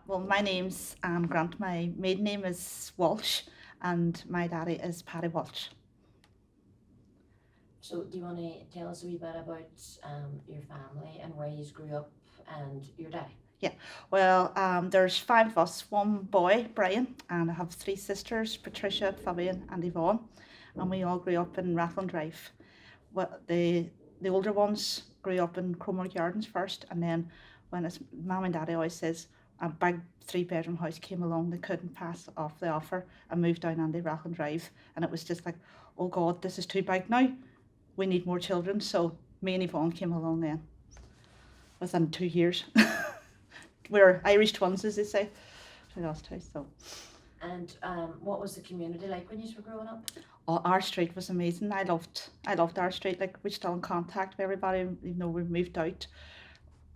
Well, my name's Anne Grant. My maiden name is Walsh, and my daddy is Paddy Walsh. So, do you want to tell us a wee bit about your family and where you grew up and your dad? Yeah, well, there's five of us, one boy, Brian, and I have three sisters, Patricia, Fabian, and Yvonne, and we all grew up in Rathlin Drive. Well, the older ones grew up in Cromwell Gardens first, and then when his mum and daddy always says a big three-bedroom house came along, they couldn't pass off the offer and moved down on the Rathlin Drive, and it was just like, oh God, this is too big now. We need more children, so me and Yvonne came along then within 2 years. We're Irish twins, as they say. We lost house, so. And what was the community like when you were growing up? Oh, our street was amazing. I loved our street. Like we're still in contact with everybody, even though we've moved out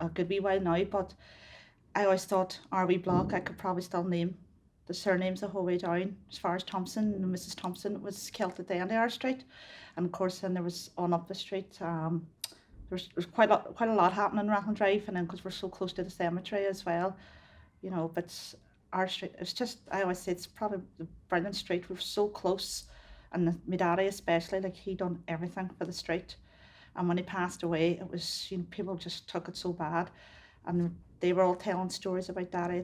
a good wee while now. But I always thought our wee block, I could probably still name the surnames the whole way down. As far as Thompson and Mrs. Thompson was killed at the end of our street, and of course then there was on up the street. There's quite a lot happening in Rathlin Drive, and then because we're so close to the cemetery as well, you know. But our street, it's just I always say it's probably the brilliant street. We're so close, and my daddy especially, like he done everything for the street. And when he passed away, it was people just took it so bad, and they were all telling stories about daddy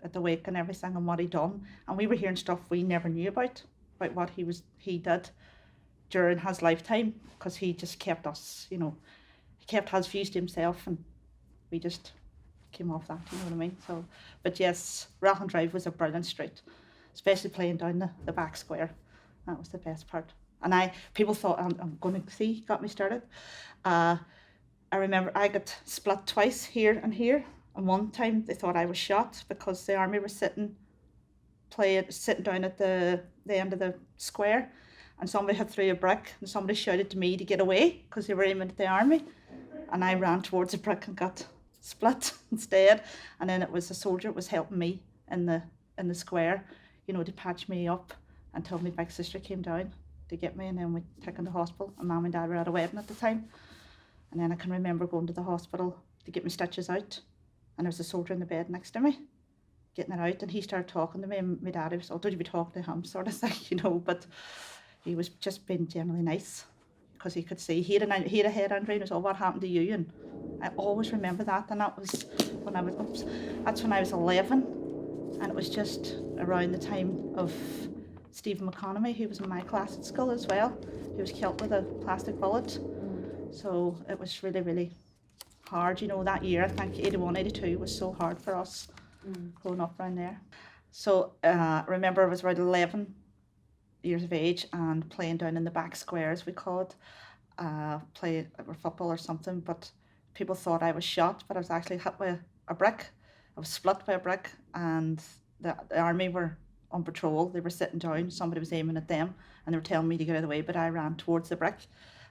at the wake and everything and what he done, and we were hearing stuff we never knew about what he did during his lifetime because he just kept us, he kept his views to himself, and we just came off that, you know what I mean? So, but yes, Rathlin Drive was a brilliant street, especially playing down the back square. That was the best part. And people thought, I'm going to see, got me started. Uh, I remember I got split twice here and here. And one time they thought I was shot because the army were sitting down at the end of the square, and somebody had threw a brick and somebody shouted to me to get away because they were aiming at the army, and I ran towards the brick and got split instead. And then it was a soldier that was helping me in the square, to patch me up until my big sister came down to get me, and then we taken to the hospital. And mum and dad were at a wedding at the time, and then I can remember going to the hospital to get my stitches out, and there was a soldier in the bed next to me getting it out, and he started talking to me, and my dad was, oh, don't you be talking to him, sort of thing, but he was just being generally nice because he could see he had a head injury, and he was, oh, what happened to you? And I always remember that, and that was when I was 11, and it was just around the time of Stephen McConaughey, who was in my class at school as well. He was killed with a plastic bullet. So it was really, really hard, that year. I think 81, 82 was so hard for us growing up around there. So I remember I was around 11 years of age and playing down in the back square, as we called it, play or football or something, but people thought I was shot, but I was actually hit by a brick. I was split by a brick, and the army were on patrol. They were sitting down, somebody was aiming at them, and they were telling me to get out of the way, but I ran towards the brick,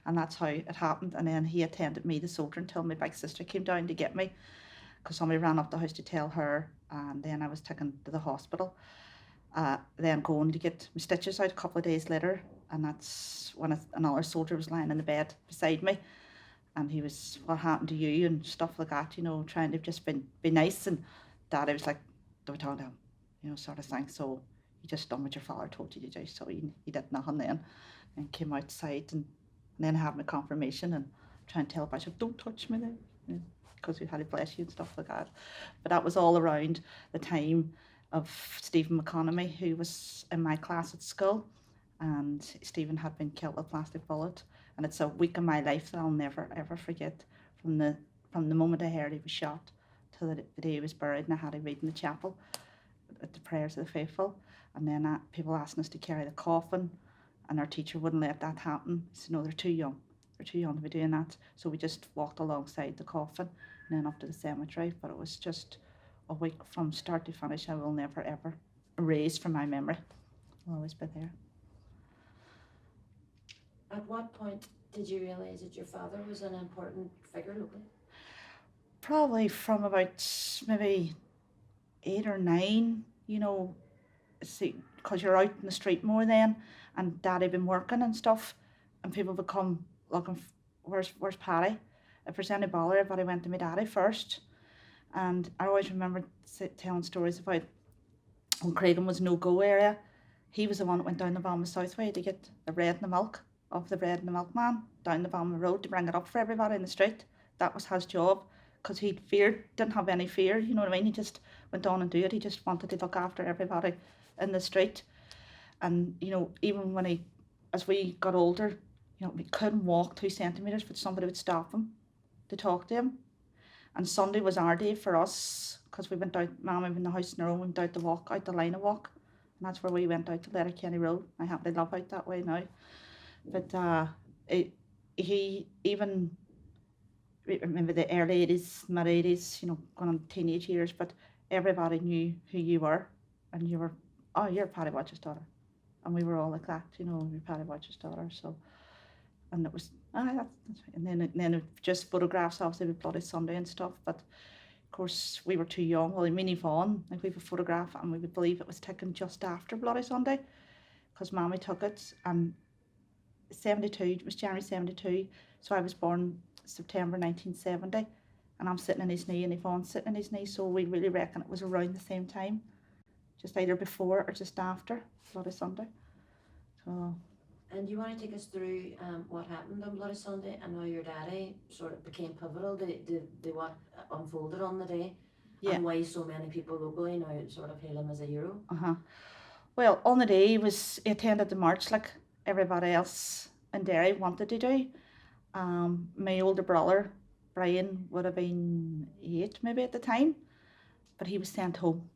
and that's how it happened. And then he attended me, the soldier, until my big sister came down to get me, because somebody ran up the house to tell her, and then I was taken to the hospital. Then going to get my stitches out a couple of days later, and that's when another soldier was lying in the bed beside me, and he was, what happened to you, and stuff like that, trying to just be nice. And Daddy was like, they were talking to him, sort of thing. So you just done what your father told you to do. So he did nothing then, and came outside, and then had my confirmation and trying to tell the bishop, don't touch me then, because we had to bless you and stuff like that. But that was all around the time of Stephen McConaughey, who was in my class at school, and Stephen had been killed with a plastic bullet. And it's a week in my life that I'll never ever forget, from the moment I heard he was shot till the day he was buried, and I had to read in the chapel at the prayers of the faithful, and then people asking us to carry the coffin, and our teacher wouldn't let that happen. He said, no, they're too young. They're too young to be doing that. So we just walked alongside the coffin and then up to the cemetery. But it was just a week from start to finish I will never ever erase from my memory. I'll always be there. At what point did you realise that your father was an important figure locally? Probably from about maybe 8 or 9, see, because you're out in the street more then, and Daddy been working and stuff, and people would come looking, where's Paddy? If there's any bother, everybody went to my daddy first, And I always remember telling stories about when Craiglan was no-go area. He was the one that went down the Balma Southway to get the bread and the milk of the bread and the milkman down the Balma Road to bring it up for everybody in the street. That was his job, because he feared, didn't have any fear, you know what I mean? He just went on and do it. He just wanted to look after everybody in the street. And, you know, even when as we got older, you know, we couldn't walk 2 centimetres, but somebody would stop him to talk to him. And Sunday was our day for us, because we went out, Mum in the house in our own, went out to walk, out the line of walk. And that's where we went out to Letterkenny Road. I happen to love out that way now. But he even, remember the early 80s, mid 80s, you know, going on teenage years, but everybody knew who you were. And you were, oh, you're Paddy Watch's daughter. And we were all like that, you know, you're Paddy Watch's daughter. So, and it was, that's right. And then just photographs, obviously, with Bloody Sunday and stuff. But of course, we were too young. Well, Minnie Vaughan, like, we have a photograph, and we would believe it was taken just after Bloody Sunday, because Mammy took it. And 72, it was January 72, so I was born September 1970, and I'm sitting in his knee and Yvonne's sitting in his knee, so we really reckon it was around the same time, just either before or just after Bloody Sunday. So. And you want to take us through what happened on Bloody Sunday and how your daddy sort of became pivotal to what unfolded on the day, Yeah. and why so many people locally now sort of hail him as a hero? Well, on the day he attended the march like everybody else in Derry wanted to do. My older brother, Brian, would have been 8 maybe at the time, but he was sent home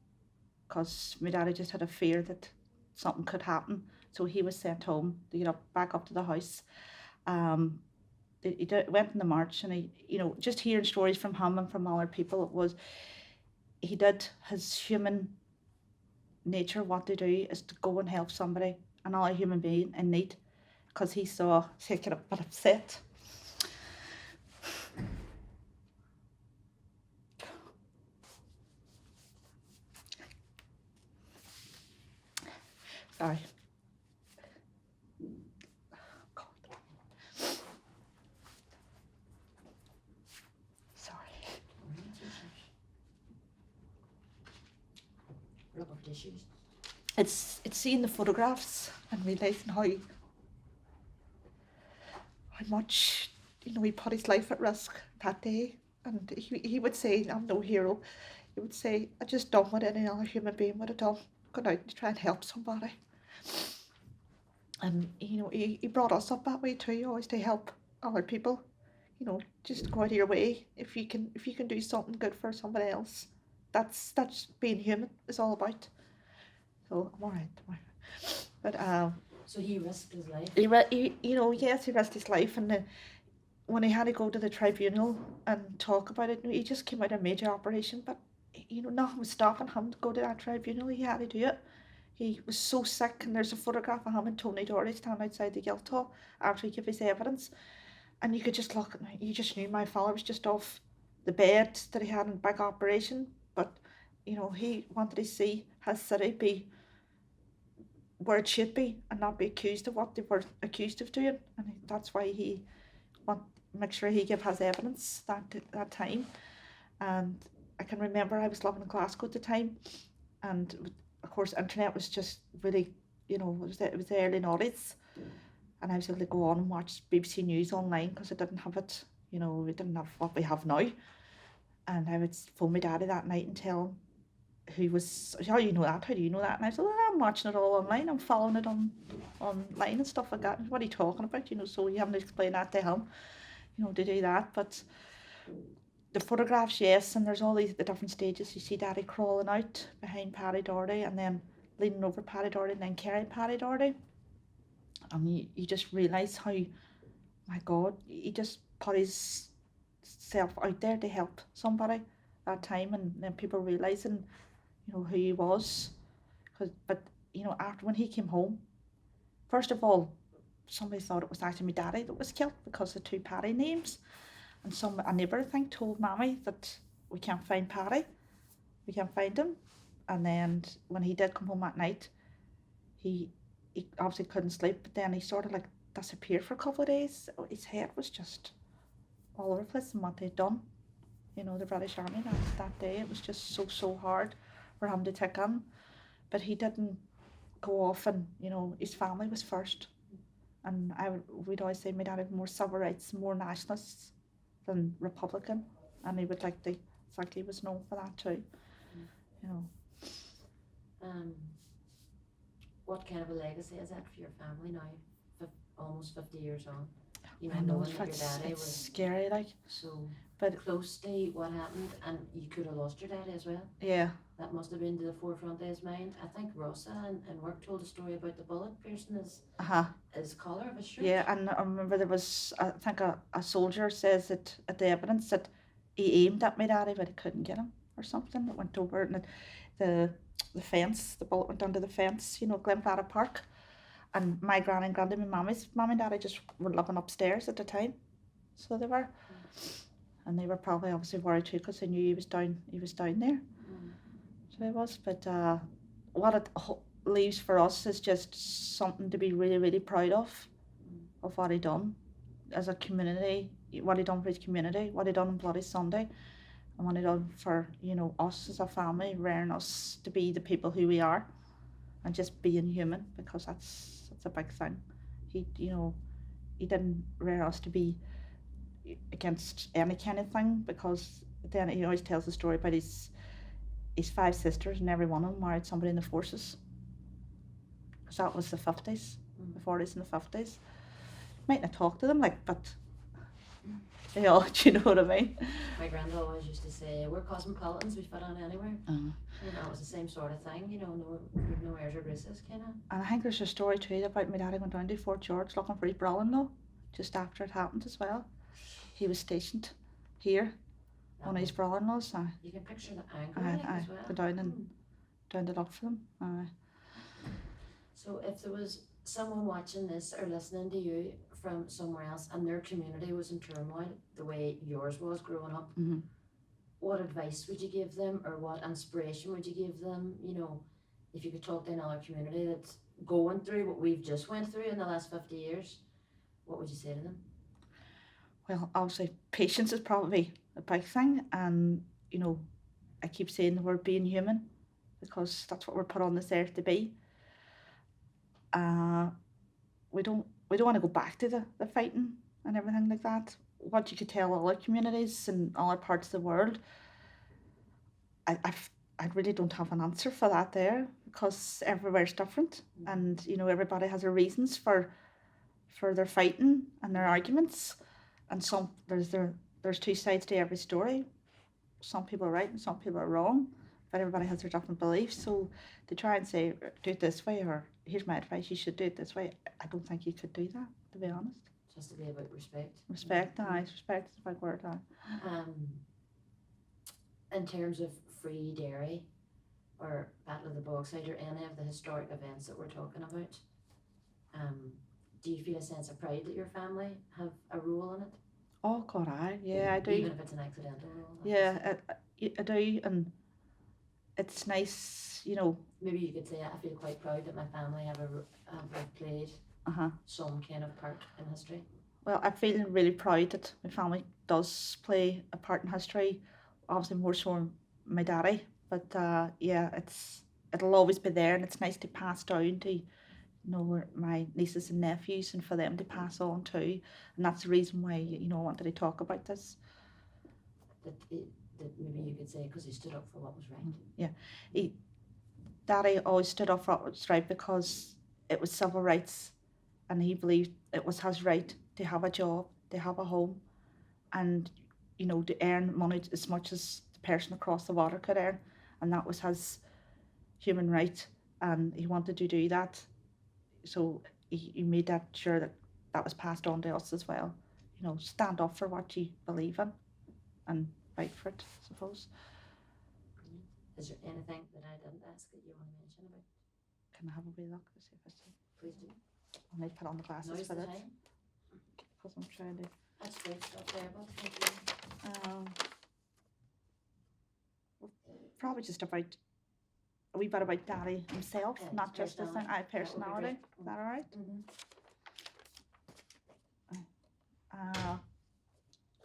because my daddy just had a fear that something could happen. So he was sent home to get back up to the house. He went in the march, and he, you know, just hearing stories from him and from other people, it was, he did his human nature. What to do is to go and help somebody, another human being in need, because he saw, say, get a bit upset. Sorry. God. Sorry. Rub of tissues. It's seeing the photographs and realising how much, you know, he put his life at risk that day. And he would say, I'm no hero. He would say, I just done what any other human being would have done, gone out to try and help somebody. And, you know, he brought us up that way too, always to help other people. You know, just go out of your way. If you can do something good for somebody else, that's being human is all about. So I'm all right. But so he risked his life. He you know, yes, he risked his life, and then when he had to go to the tribunal and talk about it, he just came out of a major operation, but, you know, nothing was stopping him to go to that tribunal. He had to do it. He was so sick, and there's a photograph of him and Tony Doherty standing outside the Guildhall after he gave his evidence, and you could just look, you just knew my father was just off the bed, that he had a big operation, but, you know, he wanted to see his city be where it should be and not be accused of what they were accused of doing, and that's why he make sure he gave his evidence that time. And I can remember I was living in Glasgow at the time, and of course internet was just really, you know, it was the early noughties, and I was able to go on and watch BBC News online because I didn't have it, you know, we didn't have what we have now. And I would phone my daddy that night and tell him who was, how do you know that, and I said, well, I'm watching it all online, I'm following it online and stuff like that. What are you talking about, you know? So you have to explain that to him, you know, to do that. But the photographs, yes, and there's all the different stages. You see Daddy crawling out behind Paddy Doherty, and then leaning over Paddy Doherty, and then carrying Paddy Doherty, and you just realise how, my God, he just put his self out there to help somebody that time, and then people realising, you know, who he was. But you know, after, when he came home, first of all, somebody thought it was actually my daddy that was killed because of 2 Paddy names, and a neighbour, I think, told Mammy that we can't find Paddy, we can't find him. And then when he did come home at night, he obviously couldn't sleep, but then he sort of like disappeared for a couple of days. His head was just all over the place and what they'd done. the British Army that day. It was just so hard for him to take in. But he didn't go off, and his family was first. And we'd always say my dad had more civil rights, more nationalists than Republican, and he would like to think he was known for that too. You know, Um, what kind of a legacy is that for your family now? Almost 50 years on. I know Knowing that your it's daddy was scary, like, so but close to what happened, and you could have lost your daddy as well. yeah, That must have been to the forefront of his mind. I think Rossa and work told a story about the bullet piercing his collar of his shirt. yeah, and I remember there was, I think a soldier says that at the evidence that he aimed at my daddy, but he couldn't get him or something. It went over, and the fence, the bullet went under the fence, Glenfarra Park. And my gran and granddad, my mommy's mum and daddy just were living upstairs at the time, so they were, and they were probably obviously worried too because they knew he was down there. So he was, but what it leaves for us is just something to be really, really proud of what he done as a community, what he done for his community, what he done on Bloody Sunday, and what he done for us as a family, rearing us to be the people who we are, and just being human, because that's a big thing. He he didn't rear us to be against any kind of thing, because then he always tells the story about his 5 sisters, and every one of them married somebody in the forces, because that was the 50s, the 40s and the 50s. Might not talk to them, but they all, do you know what I mean? My granddad always used to say, we're cosmopolitans, we fit on anywhere. It was the same sort of thing, no airs or graces, kind of. And I think there's a story too about my daddy going down to Fort George looking for his brother-in-law just after it happened as well. He was stationed here, one of his brother-in-laws. You can picture the anger as well. Go down and look for them. So if there was someone watching this or listening to you from somewhere else and their community was in turmoil the way yours was growing up, what advice would you give them, or what inspiration would you give them? If you could talk to another community that's going through what we've just went through in the last 50 years, what would you say to them? Well, obviously patience is probably a big thing, and I keep saying the word being human, because that's what we're put on this earth to be. We don't want to go back to the fighting and everything like that. What you could tell other communities in other parts of the world, I really don't have an answer for that there, because everywhere's different, and everybody has their reasons for their fighting and their arguments, and there's 2 sides to every story. Some people are right and some people are wrong, but everybody has their different beliefs. So to try and say, do it this way, or here's my advice, you should do it this way, I don't think you could do that, to be honest. It has to be about respect. Respect is a big word. In terms of free dairy or Battle of the Bogside or any of the historic events that we're talking about, do you feel a sense of pride that your family have a role in it? Oh God, I do. Even if it's an accidental role? Yeah, I do, and it's nice, Maybe you could say, I feel quite proud that my family have played some kind of part in history. Well, I feel really proud that my family does play a part in history, obviously more so my daddy, but it'll always be there, and it's nice to pass down to my nieces and nephews, and for them to pass on too, and that's the reason why I wanted to talk about this. That maybe you could say because he stood up for what was right. Yeah, Daddy always stood up for what was right, because it was civil rights, and he believed it was his right to have a job, to have a home, and to earn money as much as the person across the water could earn, and that was his human right, and he wanted to do that. So he made that sure that was passed on to us as well. Stand up for what you believe in and fight for it, I suppose. Brilliant. Is there anything that I didn't ask that you want to mention about? Can I have a wee look to see if I see? Please do. I might put on the glasses Now's for the this, time. because I'm trying to. That's great stuff there, but thank you. Probably just about a wee bit about Daddy himself, Yeah, not his just his personality. That would be personality. great. Is that all right? Mm-hmm.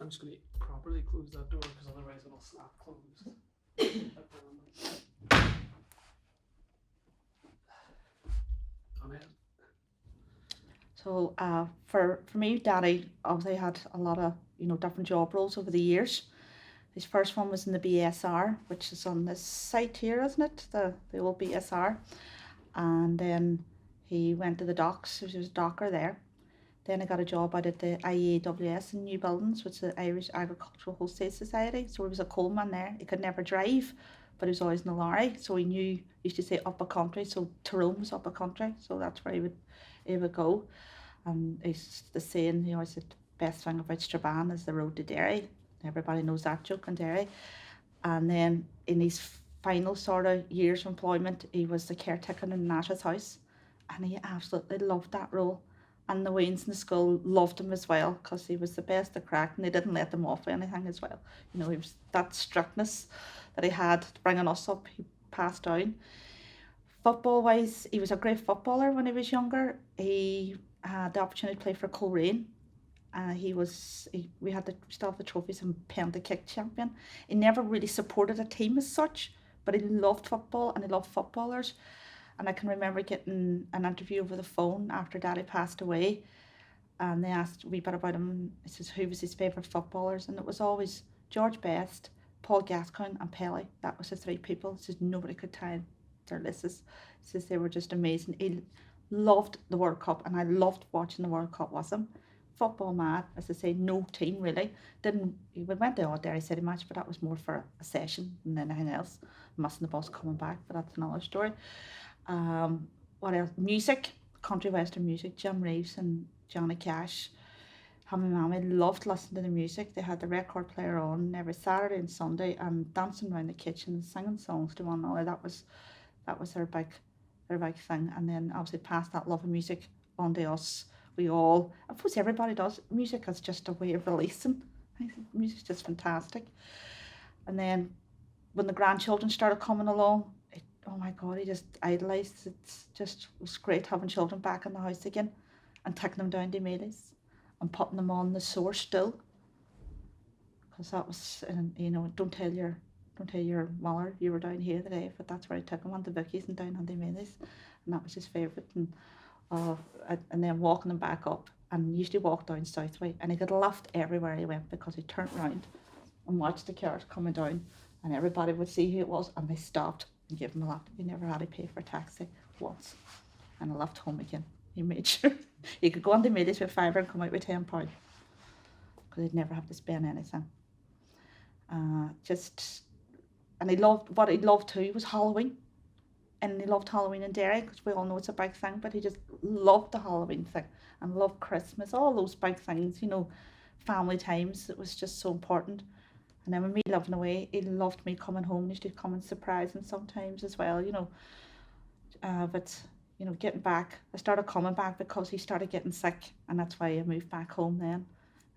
I'm just going to properly close that door because otherwise it'll snap closed. Go ahead. So for me, Daddy obviously had a lot of different job roles over the years. His first one was in the BSR, which is on this site here, isn't it? The old BSR. And then he went to the docks. He was a docker there. Then I got a job out at the IAWS in New Buildings, which is the Irish Agricultural Wholesale Society. So he was a coalman there. He could never drive, but he was always in a lorry. So he knew, he used to say up a country. So Tyrone was up a country. So that's where he would go. And he's the saying, he always said, the best thing about Strabane is the road to Derry. Everybody knows that joke in Derry. And then in his final sort of years of employment, he was the caretaker in Nash's house. And he absolutely loved that role. And the Waynes in the school loved him as well because he was the best at crack and they didn't let him off anything as well. He was that strictness that he had bringing us up, he passed down. Football wise, he was a great footballer when he was younger. He had the opportunity to play for Coleraine. We had still have the trophies and penalty kick champion. He never really supported a team as such, but he loved football and he loved footballers. And I can remember getting an interview over the phone after Daddy passed away, and they asked a wee bit about him. He says who was his favourite footballers, and it was always George Best, Paul Gascoigne and Pelly. That was the three people. He says nobody could tie their lists. He says they were just amazing. He loved the World Cup, and I loved watching the World Cup with him. Football mad, as I say, no team really. We went to the odd Derry City match, but that was more for a session than anything else. Missing the bus coming back, but that's another story. What else? Music, country western music, Jim Reeves and Johnny Cash. Him and Mammy loved listening to the music. They had the record player on every Saturday and Sunday and dancing around the kitchen and singing songs to one another. That was their big thing. And then obviously passed that love of music on to us. I suppose everybody does. Music is just a way of releasing. I think music's just fantastic. And then when the grandchildren started coming along, oh my God, he just idolised. It was great having children back in the house again and taking them down to Mealy's and putting them on the Source still. Because that was, don't tell your mother you were down here today, but that's where I took him on to Vicky's and down on the Mealy's. And that was his favourite. And then walking them back up, and usually walk down Southway, and he got laughed everywhere he went because he turned round and watched the cars coming down, and everybody would see who it was, and they stopped and gave him a laugh. He never had to pay for a taxi once, and I left home again. He made sure he could go on the Mealy's with £5 and come out with £10 because he'd never have to spend anything. And what he loved too was Halloween. And he loved Halloween in Derry because we all know it's a big thing, but he just loved the Halloween thing and loved Christmas, all those big things, family times. It was just so important. And then with me living away, he loved me coming home. He used to come and surprise him sometimes as well, But, getting back, I started coming back because he started getting sick, and that's why I moved back home then.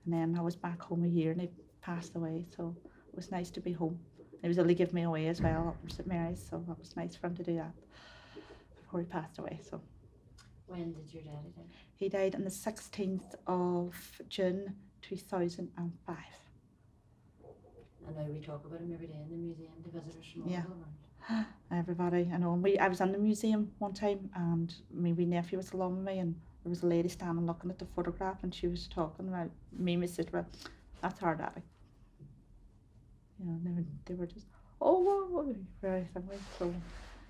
And then I was back home a year and he passed away, so it was nice to be home. He was only giving me away as well up in St Mary's, so that was nice for him to do that before he passed away. So when did your daddy die? He died on the 16th of June 2005. And now we talk about him every day in the museum to visitors from all Yeah. around. Everybody, I know. I was in the museum one time, and my wee nephew was along with me, and there was a lady standing looking at the photograph, and she was talking about me. My sister, that's our daddy. They were just, oh, very friendly. So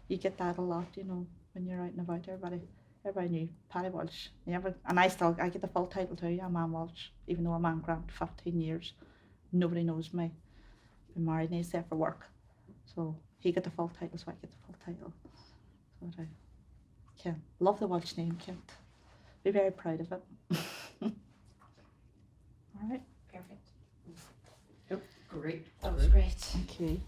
you get that a lot, when you're out and about. Everybody knew Paddy Walsh. And I get the full title too. I'm Ann Walsh, even though I'm Ann Grant 15 years. Nobody knows me. Been married and he's there for work. So he got the full title, so I get the full title. So I can love the Walsh name, can't be very proud of it. All right. Perfect. Yep. Great. That was great. Thank you.